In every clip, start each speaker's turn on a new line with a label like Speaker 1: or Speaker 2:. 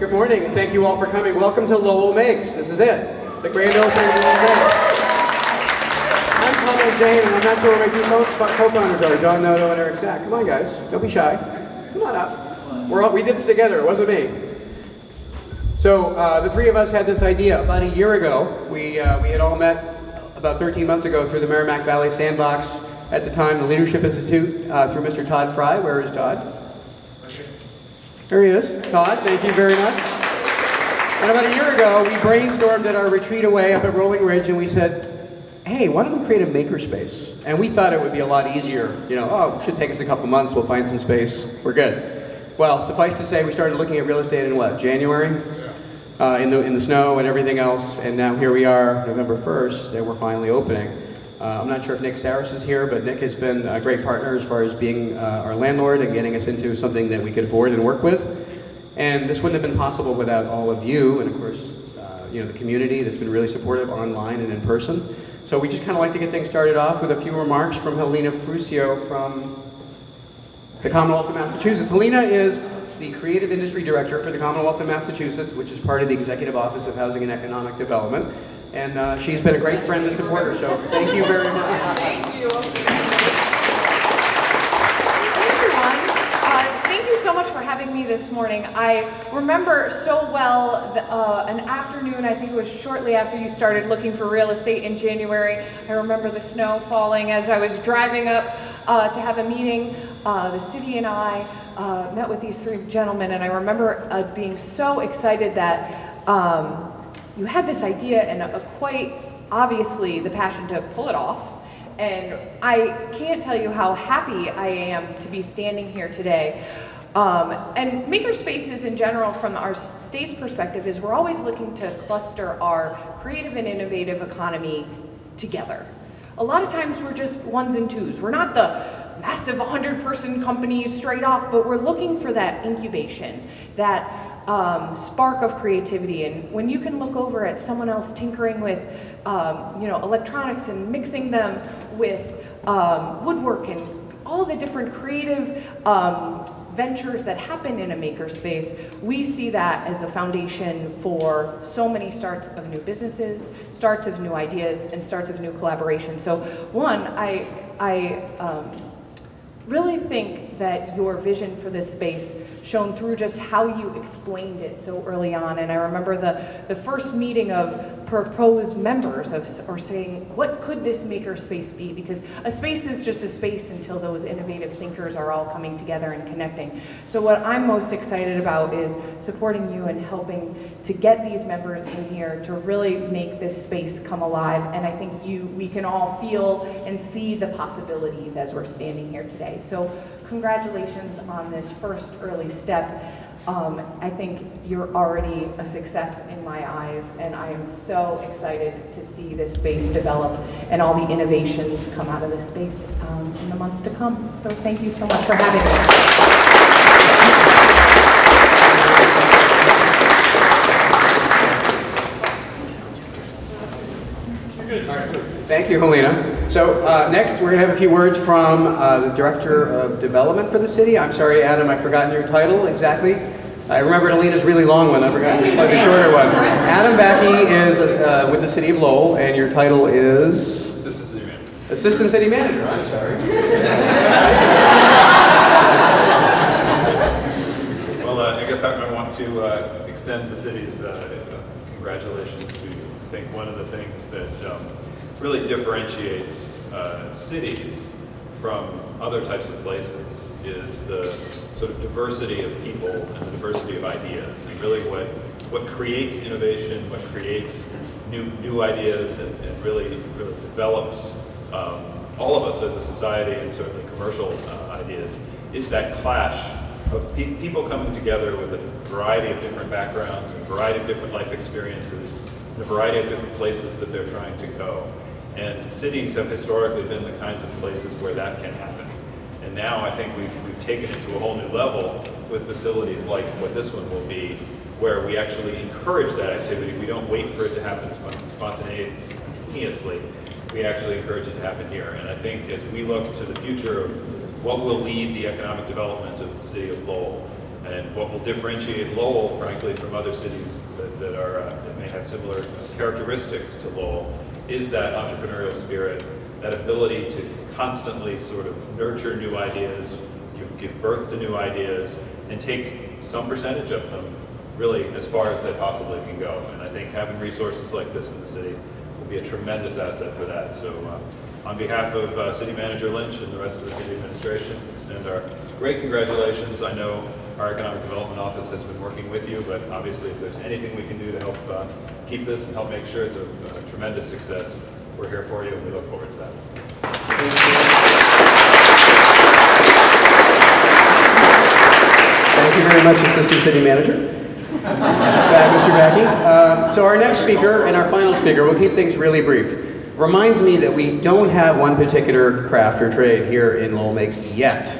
Speaker 1: Good morning, and thank you all for coming. Welcome to Lowell Makes. This is it, the grand opening of Lowell Makes. I'm Tom and Jane, and I'm not sure where my two co-founders are, John Noto and Eric Sack. Come on, guys. Don't be shy. Come on up. We did this together. It wasn't me. So the three of us had this idea about a year ago. We had all met about 13 months ago through the Merrimack Valley Sandbox, at the time the Leadership Institute, through Mr. Todd Fry. Where is Todd? There he is. Todd, thank you very much. And about a year ago, we brainstormed at our retreat away up at Rolling Ridge, and we said, hey, why don't we create a makerspace? And we thought it would be a lot easier. It should take us a couple months, we'll find some space, we're good. Well, suffice to say, we started looking at real estate in what, January? In the snow and everything else, and now here we are, November 1st, and we're finally opening. I'm not sure if Nick Saris is here, but Nick has been a great partner as far as being our landlord and getting us into something that we could afford and work with. And this wouldn't have been possible without all of you, and of course, the community that's been really supportive online and in person. So we just kind of like to get things started off with a few remarks from Helena Fruscio from the Commonwealth of Massachusetts. Helena is the Creative Industry Director for the Commonwealth of Massachusetts, which is part of the Executive Office of Housing and Economic Development. And she's been a great friend and supporter, so thank you very much.
Speaker 2: Thank you. Thank you so much for having me this morning. I remember so well an afternoon, I think it was shortly after you started looking for real estate in January. I remember the snow falling as I was driving up to have a meeting. The city and I met with these three gentlemen, and I remember being so excited that you had this idea and quite obviously the passion to pull it off. And I can't tell you how happy I am to be standing here today. And makerspaces in general, from our state's perspective, is we're always looking to cluster our creative and innovative economy together. A lot of times we're just ones and twos. We're not the massive 100-person companies straight off, but we're looking for that incubation, that spark of creativity. And when you can look over at someone else tinkering with electronics and mixing them with woodwork and all the different creative ventures that happen in a makerspace, we see that as a foundation for so many starts of new businesses, starts of new ideas, and starts of new collaboration. So one, I really think that your vision for this space shone through just how you explained it so early on. And I remember the first meeting of proposed members or saying, what could this maker space be? Because a space is just a space until those innovative thinkers are all coming together and connecting. So what I'm most excited about is supporting you and helping to get these members in here to really make this space come alive. And I think we can all feel and see the possibilities as we're standing here today. So congratulations on this first early step. I think you're already a success in my eyes, and I am so excited to see this space develop and all the innovations come out of this space in the months to come. So thank you so much for having
Speaker 1: me. Thank you, Helena. So next, we're going to have a few words from the Director of Development for the city. I'm sorry, Adam, I've forgotten your title exactly. I remembered Helena's really long one. I've forgotten your slightly shorter one. Adam Backey is with the City of Lowell, and your title is?
Speaker 3: Assistant City Manager.
Speaker 1: Assistant City Manager, I'm sorry.
Speaker 3: Well, I guess I want to extend the city's congratulations to, I think, one of the things that really differentiates cities from other types of places is the sort of diversity of people and the diversity of ideas, and really what creates innovation, what creates new ideas, and really develops all of us as a society, and certainly commercial ideas, is that clash of people coming together with a variety of different backgrounds and a variety of different life experiences and a variety of different places that they're trying to go. And cities have historically been the kinds of places where that can happen. And now I think we've taken it to a whole new level with facilities like what this one will be, where we actually encourage that activity. We don't wait for it to happen spontaneously. We actually encourage it to happen here. And I think as we look to the future of what will lead the economic development of the city of Lowell, And what will differentiate Lowell, frankly, from other cities that may have similar characteristics to Lowell is that entrepreneurial spirit, that ability to constantly sort of nurture new ideas, give birth to new ideas, and take some percentage of them really as far as they possibly can go. And I think having resources like this in the city will be a tremendous asset for that. So on behalf of City Manager Lynch and the rest of the city administration, extend our great congratulations. I know our Economic Development Office has been working with you, but obviously if there's anything we can do to help keep this and help make sure it's a tremendous success, we're here for you and we look forward to that.
Speaker 1: Thank you very much, Assistant City Manager. Mr. Backey. So our next speaker and our final speaker, we'll keep things really brief. Reminds me that we don't have one particular craft or trade here in Lowell Makes yet.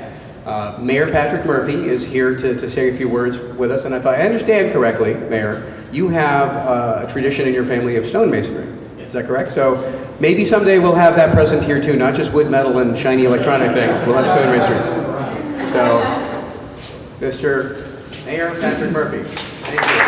Speaker 1: Mayor Patrick Murphy is here to say a few words with us, and if I understand correctly, Mayor, you have a tradition in your family of stonemasonry. Is that correct? So maybe someday we'll have that present here too, not just wood, metal, and shiny electronic things. We'll have stonemasonry. So, Mr. Mayor Patrick Murphy, thank you.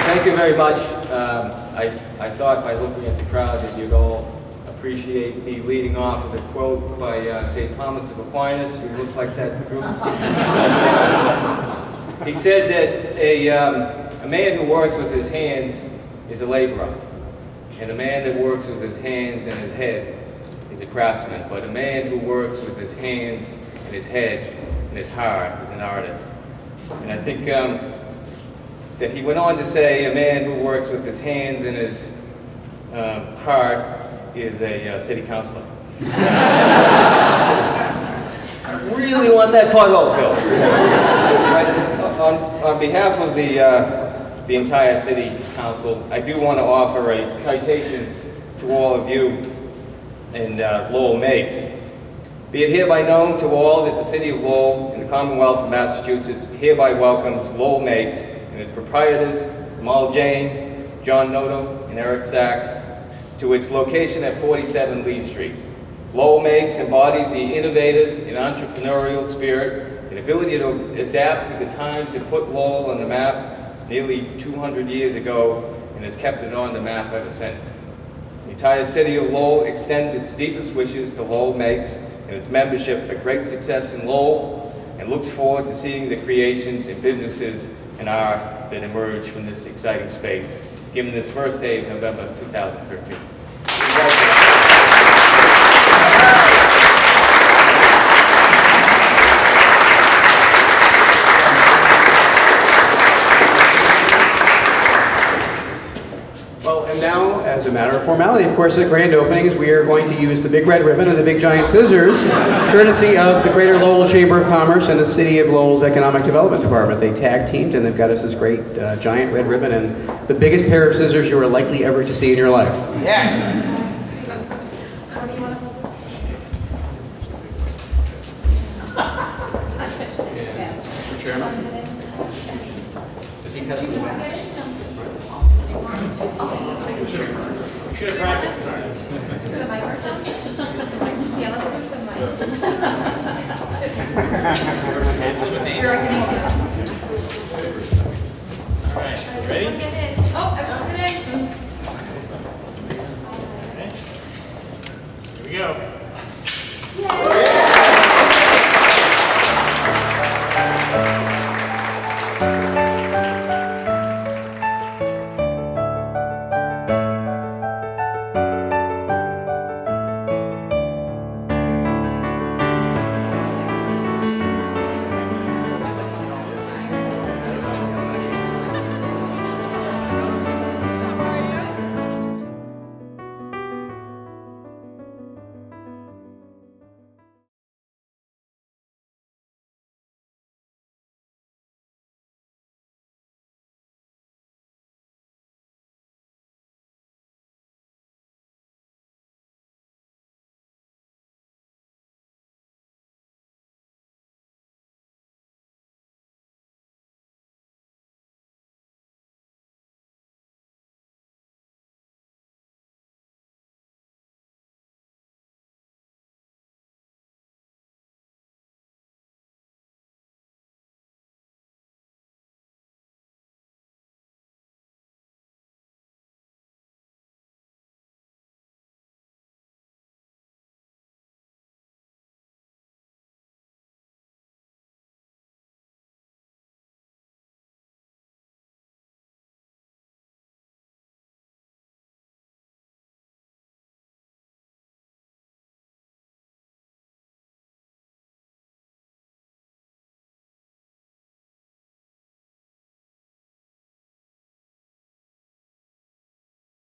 Speaker 4: Thank you very much. I thought by looking at the crowd that you'd all appreciate me leading off with a quote by St. Thomas of Aquinas, who looked like that group. He said that a man who works with his hands is a laborer, and a man that works with his hands and his head is a craftsman, but a man who works with his hands and his head and his heart is an artist. And I think that he went on to say a man who works with his hands and his heart is a city councilor. I really want that part out, Phil. On behalf of the entire city council, I do want to offer a citation to all of you in Lowell Makes. Be it hereby known to all that the city of Lowell and the Commonwealth of Massachusetts hereby welcomes Lowell Makes and its proprietors, Mal Jane, John Noto, and Eric Sack, to its location at 47 Lee Street. Lowell Makes embodies the innovative and entrepreneurial spirit and ability to adapt with the times that put Lowell on the map nearly 200 years ago and has kept it on the map ever since. The entire city of Lowell extends its deepest wishes to Lowell Makes and its membership for great success in Lowell and looks forward to seeing the creations and businesses and art that emerge from this exciting space, given this first day of November 2013.
Speaker 1: Well, and now, as a matter of formality, of course, at grand openings, we are going to use the big red ribbon and the big giant scissors, courtesy of the Greater Lowell Chamber of Commerce and the City of Lowell's Economic Development Department. They tag teamed and they've got us this great giant red ribbon and the biggest pair of scissors you are likely ever to see in your life.
Speaker 4: Yeah.
Speaker 1: Mr. Chairman? Does he cut you the back?
Speaker 5: Should have practiced tonight. Just don't cut the mic. Yeah, let's put the mic. All right, ready?
Speaker 2: Oh, I put it in.
Speaker 5: Okay. Here we go.